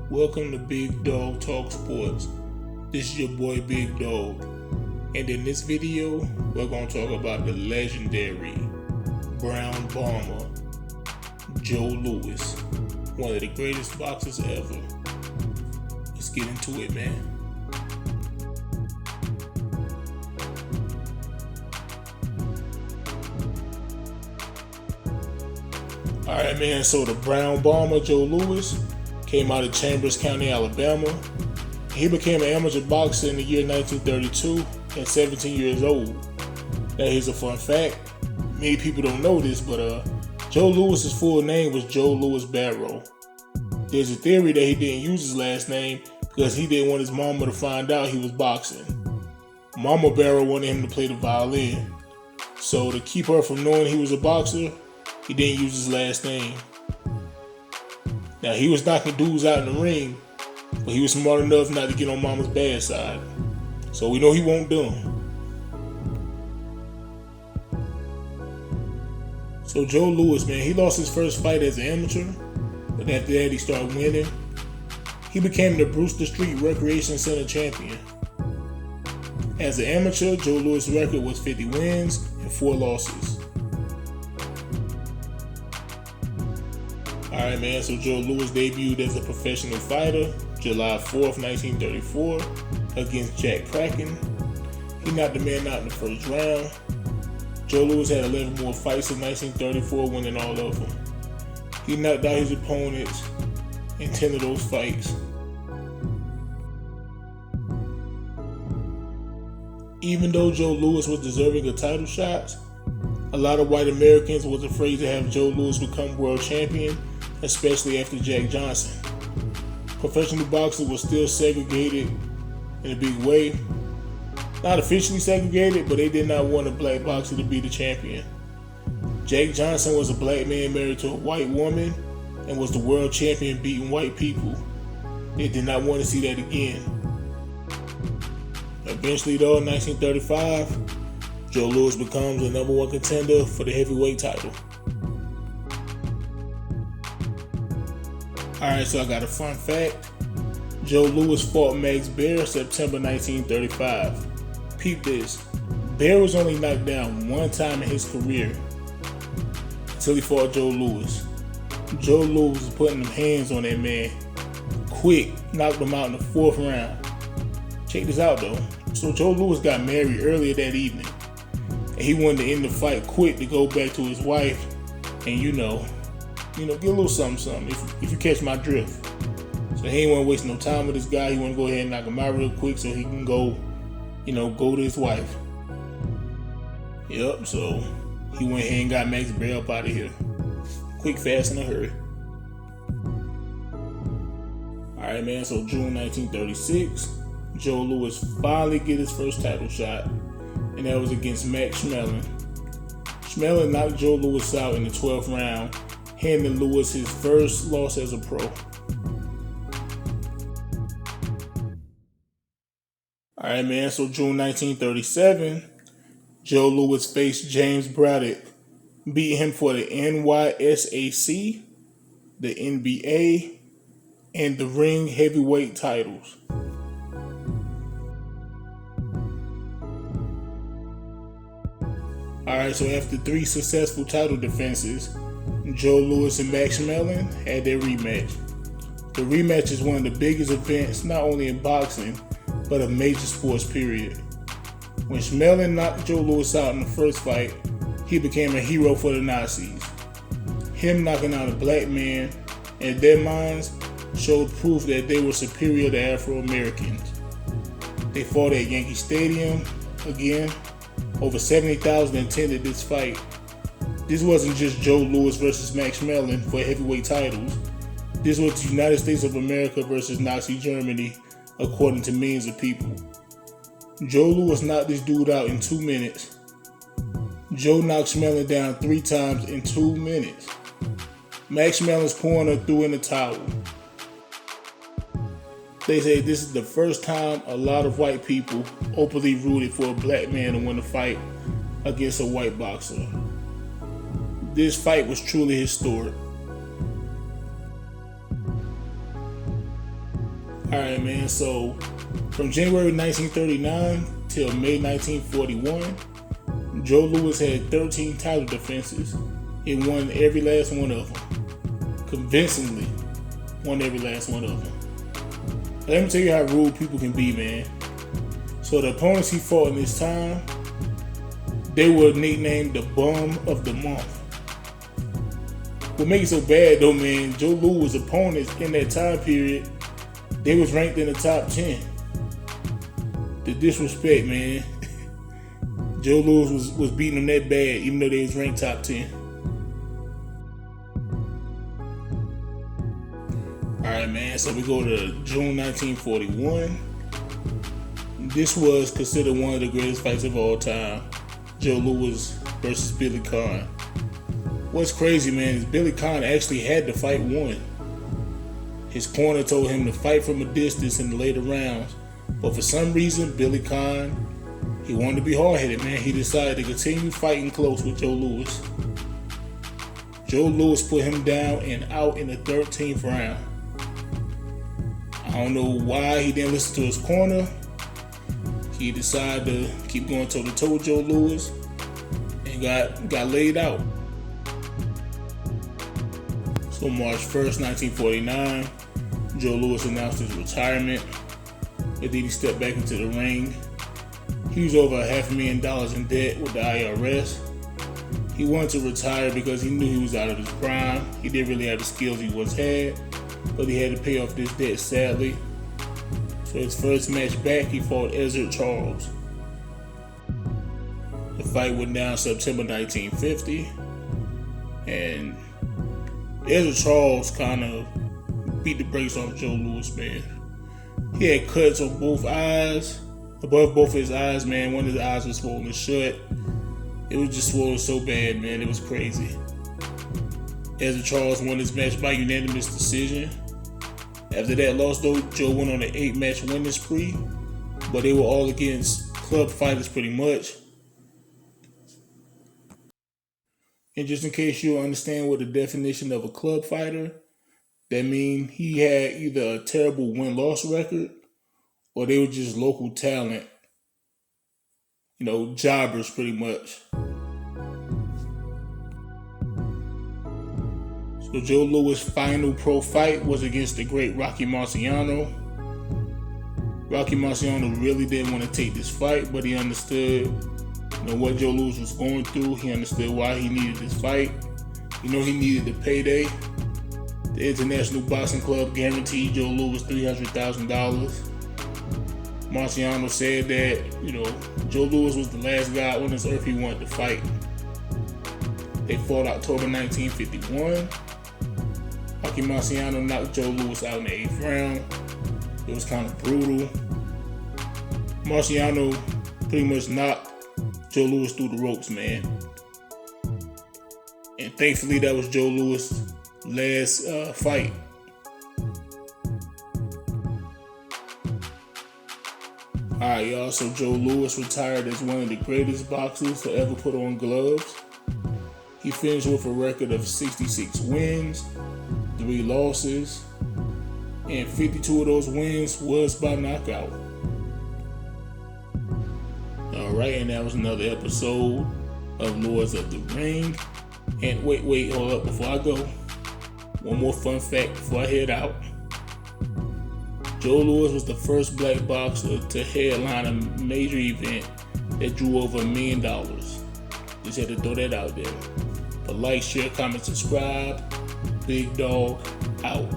Welcome to Big Dog Talk Sports. This is your boy Big Dog. And in this video, we're going to talk about the legendary Brown Bomber, Joe Louis, one of the greatest boxers ever. Let's get into it, man. Alright, man, so the Brown Bomber, Joe Louis, came out of Chambers County, Alabama. He became an amateur boxer in the year 1932 at 17 years old. Now, here's a fun fact. Many people don't know this, but Joe Louis's full name was Joe Louis Barrow. There's a theory that he didn't use his last name because he didn't want his mama to find out he was boxing. Mama Barrow wanted him to play the violin. So to keep her from knowing he was a boxer, he didn't use his last name. Now, he was knocking dudes out in the ring, but he was smart enough not to get on mama's bad side. So we know he won't do him. So Joe Louis, man, he lost his first fight as an amateur, but after that he started winning. He became the Brewster Street Recreation Center champion. As an amateur, Joe Louis' record was 50 wins and 4 losses. Alright, man, so Joe Louis debuted as a professional fighter July 4th, 1934 against Jack Kraken. He knocked the man out in the first round. Joe Louis had 11 more fights in 1934, winning all of them. He knocked out his opponents in 10 of those fights. Even though Joe Louis was deserving of title shots, a lot of white Americans was afraid to have Joe Louis become world champion, especially after Jack Johnson. Professional boxing was still segregated in a big way. Not officially segregated, but they did not want a black boxer to be the champion. Jack Johnson was a black man married to a white woman and was the world champion beating white people. They did not want to see that again. Eventually though, in 1935, Joe Louis becomes the #1 contender for the heavyweight title. Alright, so I got a fun fact. Joe Louis fought Max Baer September 1935. Peep this. Baer was only knocked down one time in his career until he fought Joe Louis. Joe Louis was putting them hands on that man quick, knocked him out in the 4th round. Check this out though. So Joe Louis got married earlier that evening, and he wanted to end the fight quick to go back to his wife and get a little something, if you catch my drift. So he ain't want to waste no time with this guy. He want to go ahead and knock him out real quick so he can go to his wife. Yep, so he went ahead and got Max Baer up out of here. Quick, fast, in a hurry. Alright, man, so June 1936, Joe Louis finally get his first title shot, and that was against Max Schmeling. Schmeling knocked Joe Louis out in the 12th round, handing Louis his first loss as a pro. Alright, man, so June 1937, Joe Louis faced James Braddock, beat him for the NYSAC, the NBA, and the ring heavyweight titles. Alright, so after 3 successful title defenses, Joe Louis and Max Schmeling had their rematch. The rematch is one of the biggest events not only in boxing, but a major sports period. When Schmeling knocked Joe Louis out in the first fight, he became a hero for the Nazis. Him knocking out a black man, in their minds, showed proof that they were superior to Afro-Americans. They fought at Yankee Stadium again. Over 70,000 attended this fight. This wasn't just Joe Louis versus Max Schmeling for heavyweight titles. This was the United States of America versus Nazi Germany, according to millions of people. Joe Louis knocked this dude out in 2 minutes. Joe knocked Schmeling down 3 times in 2 minutes. Max Schmeling's corner threw in the towel. They say this is the first time a lot of white people openly rooted for a black man to win a fight against a white boxer. This fight was truly historic. Alright, man, so from January 1939 till May 1941, Joe Louis had 13 title defenses and won every last one of them. Convincingly won every last one of them. Let me tell you how rude people can be, man. So the opponents he fought in this time, they were nicknamed the Bum of the Month. What makes it so bad though, man, Joe Louis' opponents in that time period, they was ranked in the top 10. The disrespect, man. Joe Louis was beating them that bad, even though they was ranked top 10. Alright, man, so we go to June 1941. This was considered one of the greatest fights of all time. Joe Louis versus Billy Conn. What's crazy, man, is Billy Conn actually had the fight won. His corner told him to fight from a distance in the later rounds, but for some reason, Billy Conn, he wanted to be hard-headed, man. He decided to continue fighting close with Joe Louis. Joe Louis put him down and out in the 13th round. I don't know why he didn't listen to his corner. He decided to keep going toe-to-toe with Joe Louis and got laid out. So March 1st, 1949, Joe Louis announced his retirement, and then he stepped back into the ring. He was over $500,000 in debt with the IRS. He wanted to retire because he knew he was out of his prime. He didn't really have the skills he once had, but he had to pay off this debt, sadly. So his first match back, he fought Ezzard Charles. The fight went down September 1950, and Ezzard Charles kind of beat the brakes off Joe Louis, man. He had cuts on both eyes, above both his eyes, man. One of his eyes was swollen shut. It was just swollen so bad, man. It was crazy. Ezzard Charles won his match by unanimous decision. After that loss, though, Joe went on an 8-match winning spree, but they were all against club fighters pretty much. And just in case you don't understand what the definition of a club fighter, that means he had either a terrible win-loss record or they were just local talent. You know, jobbers pretty much. So Joe Louis' final pro fight was against the great Rocky Marciano. Rocky Marciano really didn't want to take this fight, but he understood what Joe Louis was going through. He understood why he needed this fight. He needed the payday. The International Boxing Club guaranteed Joe Louis $300,000. Marciano said that, Joe Louis was the last guy on this earth he wanted to fight. They fought October 1951. Rocky Marciano knocked Joe Louis out in the 8th round. It was kind of brutal. Marciano pretty much knocked Joe Louis through the ropes, man. And thankfully, that was Joe Louis' last fight. Alright, y'all, so Joe Louis retired as one of the greatest boxers to ever put on gloves. He finished with a record of 66 wins, 3 losses, and 52 of those wins was by knockout. Alright, and that was another episode of Lords of the Ring. And wait, hold up, before I go, one more fun fact before I head out. Joe Louis was the first black boxer to headline a major event that drew over $1 million. Just had to throw that out there. But like, share, comment, subscribe. Big Dog out.